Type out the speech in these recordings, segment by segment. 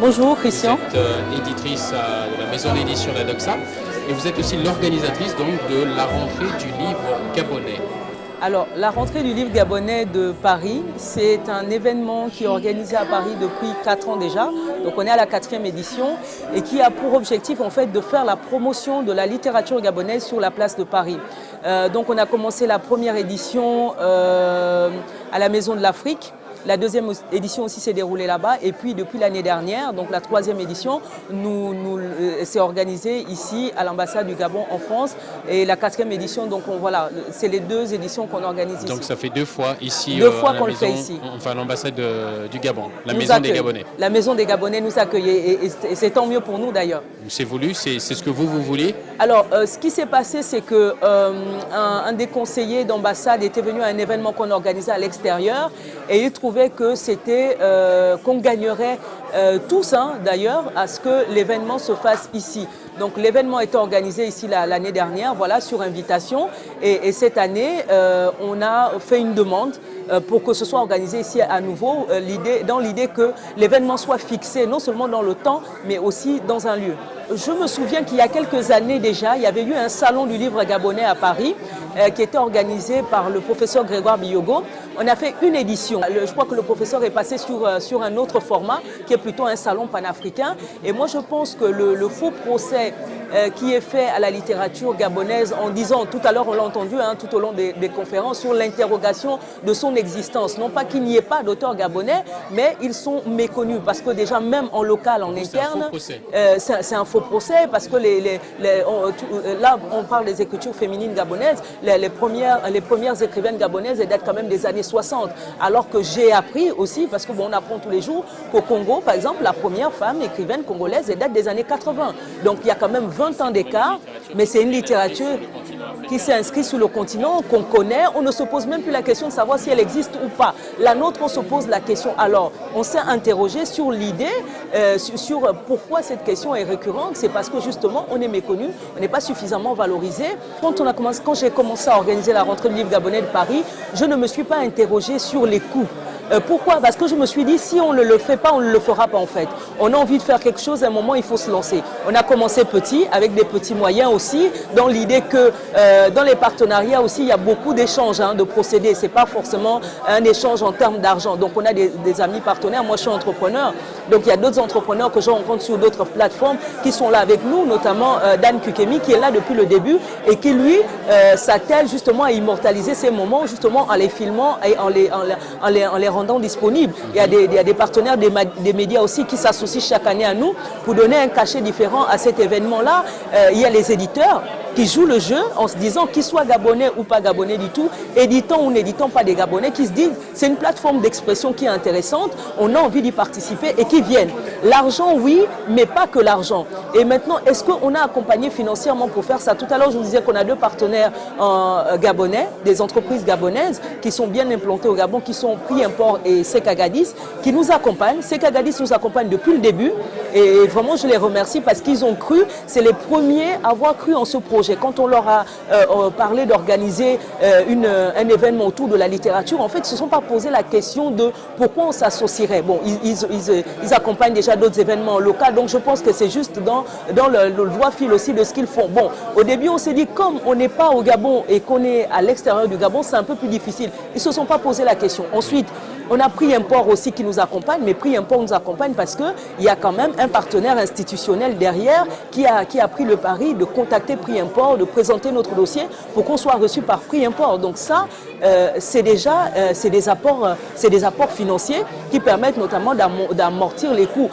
Bonjour Christian. Vous êtes éditrice de la maison d'édition La Doxa et vous êtes aussi l'organisatrice donc de la rentrée du livre gabonais. Alors, la rentrée du livre gabonais de Paris, c'est un événement qui est organisé à Paris depuis 4 ans déjà. Donc, on est à la 4e édition et qui a pour objectif en fait de faire la promotion de la littérature gabonaise sur la place de Paris. Donc, on a commencé la première édition à la Maison de l'Afrique. La deuxième édition aussi s'est déroulée là-bas et puis depuis l'année dernière, donc la 3e édition, s'est organisée ici à l'ambassade du Gabon en France et la 4e édition, donc voilà, c'est les 2 éditions qu'on organise ici. Donc ça fait 2 fois ici, 2 fois qu'on le fait ici. Enfin l'ambassade du Gabon, la nous maison accueille. des Gabonais. La maison des Gabonais nous accueille et c'est tant mieux pour nous d'ailleurs. C'est voulu, c'est ce que vous voulez? Alors, ce qui s'est passé, c'est que un des conseillers d'ambassade était venu à un événement qu'on organisait à l'extérieur et il trouvait que c'était qu'on gagnerait tous d'ailleurs à ce que l'événement se fasse ici. Donc l'événement était organisé ici l'année dernière, voilà, sur invitation et cette année on a fait une demande pour que ce soit organisé ici à nouveau, dans l'idée que l'événement soit fixé non seulement dans le temps mais aussi dans un lieu. Je me souviens qu'il y a quelques années déjà, il y avait eu un salon du livre gabonais à Paris qui était organisé par le professeur Grégoire Biyogo. On a fait une édition. Je crois que le professeur est passé sur un autre format qui est plutôt un salon panafricain. Et moi je pense que le faux procès qui est fait à la littérature gabonaise en disant, tout à l'heure on l'a entendu tout au long des conférences, sur l'interrogation de son existence. Non pas qu'il n'y ait pas d'auteurs gabonais, mais ils sont méconnus parce que déjà même en local, en interne, c'est un faux procès parce que là on parle des écritures féminines gabonaises, les premières écrivaines gabonaises elles datent quand même des années 60, alors que j'ai appris aussi, parce que on apprend tous les jours, qu'au Congo par exemple la première femme écrivaine congolaise elle date des années 80. Donc il y a quand même 20 ans d'écart, mais c'est une littérature qui s'est inscrite sur le continent, qu'on connaît. On ne se pose même plus la question de savoir si elle existe ou pas. La nôtre, on se pose la question. Alors, on s'est interrogé sur l'idée, sur pourquoi cette question est récurrente. C'est parce que justement, on est méconnu, on n'est pas suffisamment valorisé. Quand j'ai commencé à organiser la rentrée du livre gabonais de Paris, je ne me suis pas interrogé sur les coûts. Pourquoi? Parce que je me suis dit, si on ne le fait pas, on ne le fera pas en fait. On a envie de faire quelque chose, à un moment, il faut se lancer. On a commencé petit, avec des petits moyens aussi, dans l'idée que dans les partenariats aussi, il y a beaucoup d'échanges de procédés. Ce n'est pas forcément un échange en termes d'argent. Donc on a des amis partenaires. Moi, je suis entrepreneur. Donc il y a d'autres entrepreneurs que je rencontre sur d'autres plateformes qui sont là avec nous, notamment Dan Kukemi, qui est là depuis le début et qui, lui, s'attelle justement à immortaliser ces moments, justement en les filmant et en les rendant disponibles. Il y a des partenaires des médias aussi qui s'associent chaque année à nous pour donner un cachet différent à cet événement-là. Il y a les éditeurs qui jouent le jeu en se disant qu'ils soient gabonais ou pas gabonais du tout, éditant ou n'éditant pas des gabonais, qui se disent c'est une plateforme d'expression qui est intéressante, on a envie d'y participer et qui viennent. L'argent oui, mais pas que l'argent. Et maintenant, est-ce qu'on a accompagné financièrement pour faire ça? Tout à l'heure, je vous disais qu'on a 2 partenaires gabonais, des entreprises gabonaises qui sont bien implantées au Gabon, qui sont Prix Import et Sekagadis, qui nous accompagnent. Sekagadis nous accompagne depuis le début et vraiment je les remercie parce qu'ils ont cru, c'est les premiers à avoir cru en ce projet. Quand on leur a parlé d'organiser un événement autour de la littérature, en fait, ils ne se sont pas posé la question de pourquoi on s'associerait. Bon, ils accompagnent déjà d'autres événements locaux, donc je pense que c'est juste dans le droit fil aussi de ce qu'ils font. Bon, au début, on s'est dit, comme on n'est pas au Gabon et qu'on est à l'extérieur du Gabon, c'est un peu plus difficile. Ils ne se sont pas posé la question. Ensuite, on a Prix Import aussi qui nous accompagne, mais Prix Import nous accompagne parce qu'il y a quand même un partenaire institutionnel derrière qui a pris le pari de contacter Prix Import, de présenter notre dossier pour qu'on soit reçu par Prix Import. Donc ça, c'est déjà des apports financiers qui permettent notamment d'amortir les coûts.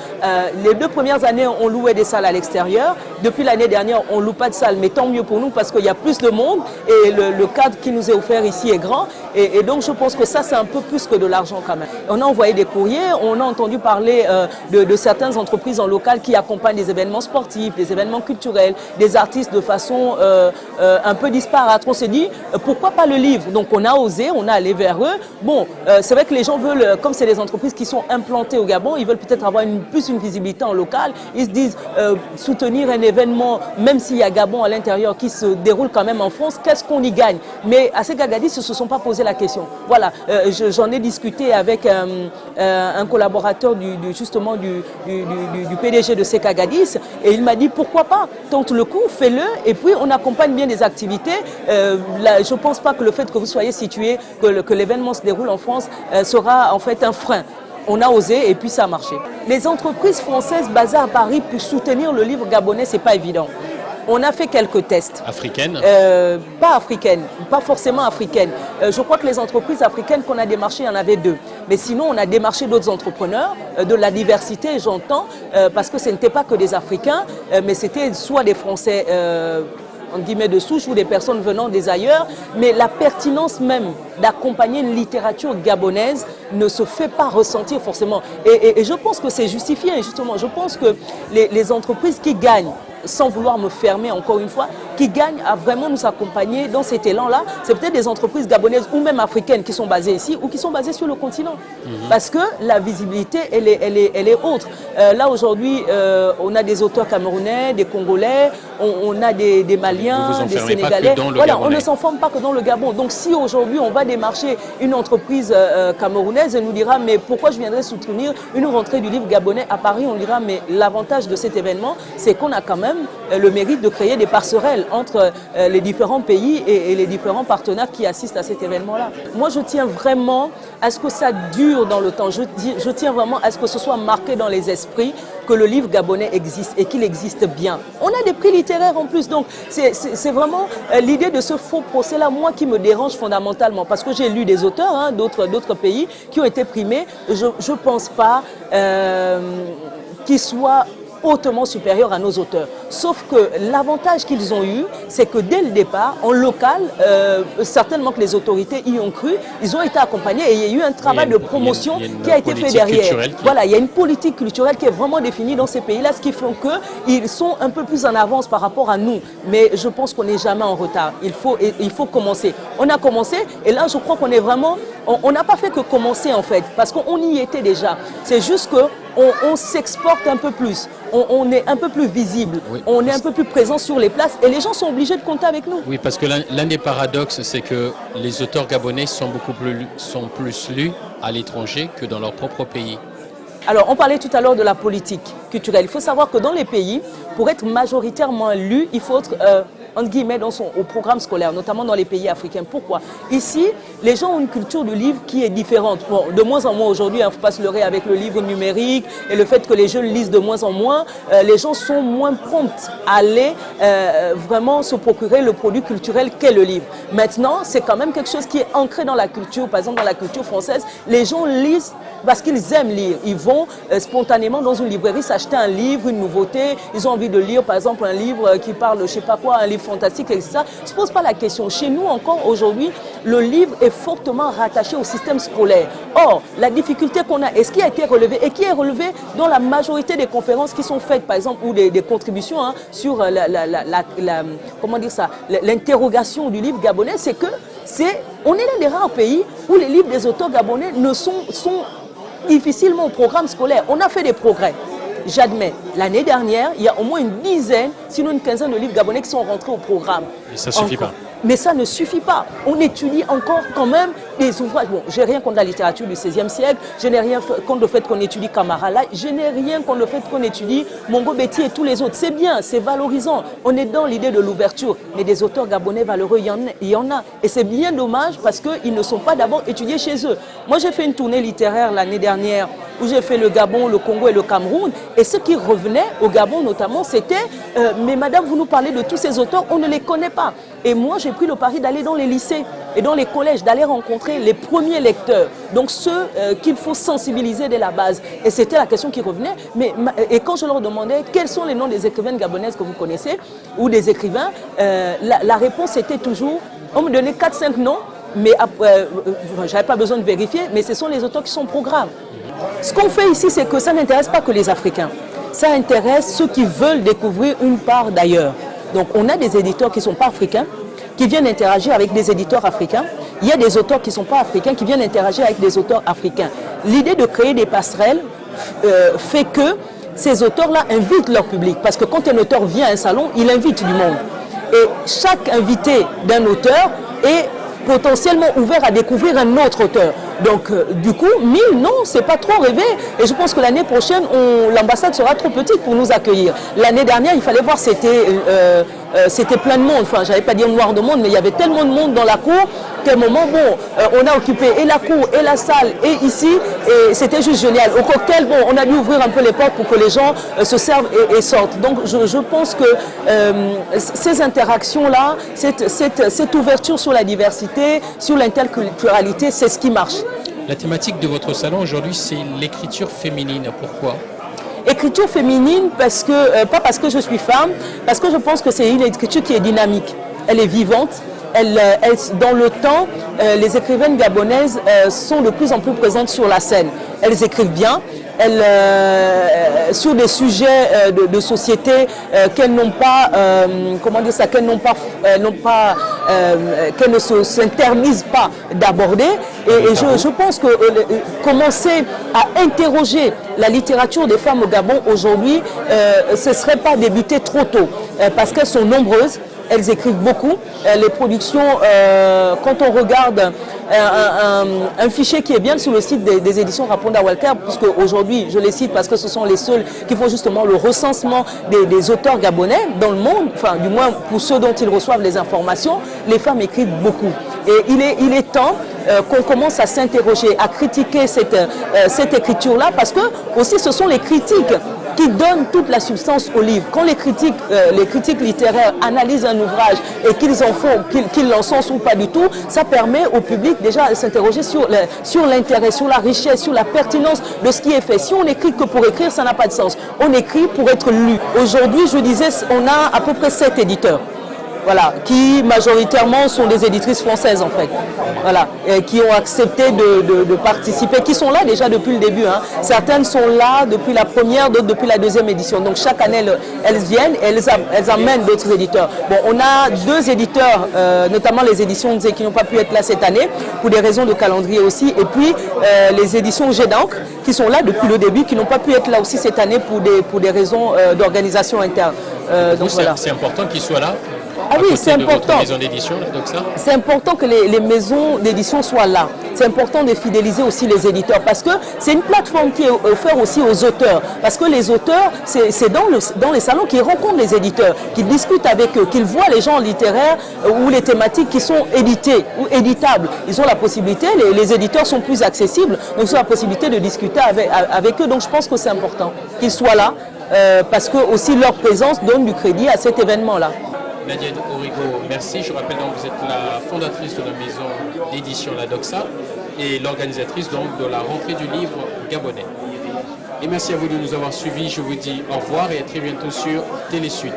Les 2 premières années, on louait des salles à l'extérieur. Depuis l'année dernière, on ne loue pas de salle, mais tant mieux pour nous parce qu'il y a plus de monde et le cadre qui nous est offert ici est grand. Et donc, je pense que ça, c'est un peu plus que de l'argent quand même. On a envoyé des courriers, on a entendu parler de certaines entreprises en local qui accompagnent des événements sportifs, des événements culturels, des artistes de façon un peu disparate. On s'est dit, pourquoi pas le livre? Donc, on a osé, on a allé vers eux. Bon, c'est vrai que les gens veulent, comme c'est des entreprises qui sont implantées au Gabon, ils veulent peut-être avoir plus une visibilité en local. Ils se disent, soutenir un événement, même s'il y a Gabon à l'intérieur, qui se déroule quand même en France, qu'est-ce qu'on y gagne? Mais à Sekagadis, ils ne se sont pas posé la question. Voilà, j'en ai discuté avec un collaborateur justement du PDG de Sekagadis, et il m'a dit pourquoi pas, tente le coup, fais-le, et puis on accompagne bien des activités. Je ne pense pas que le fait que vous soyez situé, que l'événement se déroule en France, sera en fait un frein. On a osé et puis ça a marché. Les entreprises françaises basées à Paris pour soutenir le livre gabonais, ce n'est pas évident. On a fait quelques tests. Africaines? Pas africaines, pas forcément africaines. Je crois que les entreprises africaines qu'on a démarchées, il y en avait 2. Mais sinon, on a démarché d'autres entrepreneurs, de la diversité, j'entends, parce que ce n'était pas que des Africains, mais c'était soit des Français en guillemets de souche ou des personnes venant des ailleurs, mais la pertinence même d'accompagner une littérature gabonaise ne se fait pas ressentir forcément. Et je pense que c'est justifié, justement. Je pense que les entreprises qui gagnent, sans vouloir me fermer encore une fois, qui gagnent à vraiment nous accompagner dans cet élan-là, c'est peut-être des entreprises gabonaises ou même africaines qui sont basées ici ou qui sont basées sur le continent. Parce que la visibilité, elle est autre. Là, aujourd'hui, on a des auteurs camerounais, des Congolais, on a des Maliens, des Sénégalais. Voilà, on ne s'en forme pas que dans le Gabon. Donc, si aujourd'hui, on va démarcher une entreprise camerounaise, elle nous dira, mais pourquoi je viendrais soutenir une rentrée du livre gabonais à Paris? On dira, mais l'avantage de cet événement, c'est qu'on a quand même le mérite de créer des passerelles entre les différents pays et les différents partenaires qui assistent à cet événement-là. Moi, je tiens vraiment à ce que ça dure dans le temps. Je tiens vraiment à ce que ce soit marqué dans les esprits que le livre gabonais existe et qu'il existe bien. On a des prix littéraires en plus, donc c'est vraiment l'idée de ce faux procès-là, moi, qui me dérange fondamentalement, parce que j'ai lu des auteurs d'autres pays qui ont été primés. Je ne pense pas qu'ils soient hautement supérieurs à nos auteurs. Sauf que l'avantage qu'ils ont eu, c'est que dès le départ, en local, certainement que les autorités y ont cru, ils ont été accompagnés et il y a eu un travail de promotion qui a été fait derrière. Voilà, il y a une politique culturelle qui est vraiment définie dans ces pays-là, ce qui fait qu'ils sont un peu plus en avance par rapport à nous. Mais je pense qu'on n'est jamais en retard. Il faut commencer. On a commencé et là, je crois qu'on est vraiment... On n'a pas fait que commencer en fait, parce qu'on y était déjà. C'est juste que on s'exporte un peu plus, on est un peu plus visible, oui, on est un peu plus présent sur les places et les gens sont obligés de compter avec nous. Oui, parce que l'un des paradoxes, c'est que les auteurs gabonais sont plus lus à l'étranger que dans leur propre pays. Alors, on parlait tout à l'heure de la politique culturelle. Il faut savoir que dans les pays, pour être majoritairement lu, il faut être... entre guillemets, au programme scolaire, notamment dans les pays africains. Pourquoi? Ici, les gens ont une culture du livre qui est différente. Bon, de moins en moins aujourd'hui, il ne faut pas se leurrer avec le livre numérique et le fait que les jeunes lisent de moins en moins, les gens sont moins prompts à aller vraiment se procurer le produit culturel qu'est le livre. Maintenant, c'est quand même quelque chose qui est ancré dans la culture. Par exemple, dans la culture française, les gens lisent parce qu'ils aiment lire. Ils vont spontanément dans une librairie s'acheter un livre, une nouveauté. Ils ont envie de lire, par exemple, un livre qui parle, je ne sais pas quoi, un livre fantastique, etc. Ça ne se pose pas la question. Chez nous, encore aujourd'hui, le livre est fortement rattaché au système scolaire. Or, la difficulté qu'on a, et ce qui a été relevé, et qui est relevé dans la majorité des conférences qui sont faites, par exemple, ou des contributions sur comment dire ça, l'interrogation du livre gabonais, c'est que on est l'un des rares pays où les livres des auteurs gabonais sont difficilement au programme scolaire. On a fait des progrès. J'admets, l'année dernière, il y a au moins une dizaine, sinon une quinzaine de livres gabonais qui sont rentrés au programme. Et ça ne suffit pas. Mais ça ne suffit pas. On étudie encore quand même des ouvrages. Bon, je n'ai rien contre la littérature du XVIe siècle, je n'ai rien contre le fait qu'on étudie Camara Lai, je n'ai rien contre le fait qu'on étudie Mongo Betty et tous les autres. C'est bien, c'est valorisant. On est dans l'idée de l'ouverture. Mais des auteurs gabonais valeureux, il y en a. Et c'est bien dommage parce qu'ils ne sont pas d'abord étudiés chez eux. Moi, j'ai fait une tournée littéraire l'année dernière où j'ai fait le Gabon, le Congo et le Cameroun. Et ce qui revenait au Gabon notamment, c'était mais madame, vous nous parlez de tous ces auteurs, on ne les connaît pas. Et moi, j'ai pris le pari d'aller dans les lycées et dans les collèges, d'aller rencontrer les premiers lecteurs, donc ceux qu'il faut sensibiliser dès la base. Et c'était la question qui revenait. Et quand je leur demandais quels sont les noms des écrivaines gabonaises que vous connaissez, ou des écrivains, la réponse était toujours, on me donnait 4-5 noms, mais je n'avais pas besoin de vérifier, mais ce sont les auteurs qui sont au programme. Ce qu'on fait ici, c'est que ça n'intéresse pas que les Africains. Ça intéresse ceux qui veulent découvrir une part d'ailleurs. Donc on a des éditeurs qui ne sont pas africains, qui viennent interagir avec des éditeurs africains. Il y a des auteurs qui ne sont pas africains, qui viennent interagir avec des auteurs africains. L'idée de créer des passerelles fait que ces auteurs-là invitent leur public. Parce que quand un auteur vient à un salon, il invite du monde. Et chaque invité d'un auteur est potentiellement ouvert à découvrir un autre auteur. Donc, du coup, 1000, non, c'est pas trop rêvé. Et je pense que l'année prochaine, l'ambassade sera trop petite pour nous accueillir. L'année dernière, il fallait voir, c'était plein de monde. Enfin, j'allais pas dire noir de monde, mais il y avait tellement de monde dans la cour qu'à un moment, on a occupé et la cour, et la salle, et ici, et c'était juste génial. Au cocktail, on a dû ouvrir un peu les portes pour que les gens se servent et sortent. Donc, je pense que ces interactions-là, cette ouverture sur la diversité, sur l'interculturalité, c'est ce qui marche. La thématique de votre salon aujourd'hui, c'est l'écriture féminine. Pourquoi ? Écriture féminine, pas parce que je suis femme, parce que je pense que c'est une écriture qui est dynamique. Elle est vivante. Dans le temps, les écrivaines gabonaises sont de plus en plus présentes sur la scène. Elles écrivent bien, sur des sujets de société qu'elles n'ont pas, qu'elles ne s'interdisent pas d'aborder. Et je pense que commencer à interroger la littérature des femmes au Gabon aujourd'hui, ce ne serait pas débuter trop tôt, parce qu'elles sont nombreuses. Elles écrivent beaucoup. Les productions, quand on regarde un fichier qui est bien sur le site des éditions Raponda Walker, puisque aujourd'hui, je les cite parce que ce sont les seuls qui font justement le recensement des auteurs gabonais dans le monde, enfin du moins pour ceux dont ils reçoivent les informations, les femmes écrivent beaucoup. Et il est temps qu'on commence à s'interroger, à critiquer cette écriture-là, parce que aussi ce sont les critiques qui donnent toute la substance au livre. Quand les critiques littéraires analysent un ouvrage et qu'ils l'encensent ou pas du tout, ça permet au public déjà de s'interroger sur l'intérêt, sur la richesse, sur la pertinence de ce qui est fait. Si on n'écrit que pour écrire, ça n'a pas de sens. On écrit pour être lu. Aujourd'hui, je disais, on a à peu près 7 éditeurs. Voilà, qui majoritairement sont des éditrices françaises en fait, voilà, qui ont accepté de participer, qui sont là déjà depuis le début. Hein. Certaines sont là depuis la première, d'autres depuis la deuxième édition. Donc chaque année, elles viennent et elles amènent d'autres éditeurs. Bon, on a 2 éditeurs, notamment les éditions qui n'ont pas pu être là cette année, pour des raisons de calendrier aussi, et puis les éditions Gédank, qui sont là depuis le début, qui n'ont pas pu être là aussi cette année pour des raisons d'organisation interne. Donc voilà. C'est important qu'ils soient là. Ah oui, c'est important. C'est important que les maisons d'édition soient là. C'est important de fidéliser aussi les éditeurs parce que c'est une plateforme qui est offerte aussi aux auteurs. Parce que les auteurs, c'est dans les salons qu'ils rencontrent les éditeurs, qu'ils discutent avec eux, qu'ils voient les genres littéraires ou les thématiques qui sont éditées ou éditables. Ils ont la possibilité, les éditeurs sont plus accessibles, donc ils ont la possibilité de discuter avec eux. Donc je pense que c'est important qu'ils soient là parce que aussi leur présence donne du crédit à cet événement-là. Nadia Origo, merci. Je rappelle donc que vous êtes la fondatrice de la maison d'édition La Doxa et l'organisatrice donc de la rentrée du livre gabonais. Et merci à vous de nous avoir suivis. Je vous dis au revoir et à très bientôt sur Télé Sud.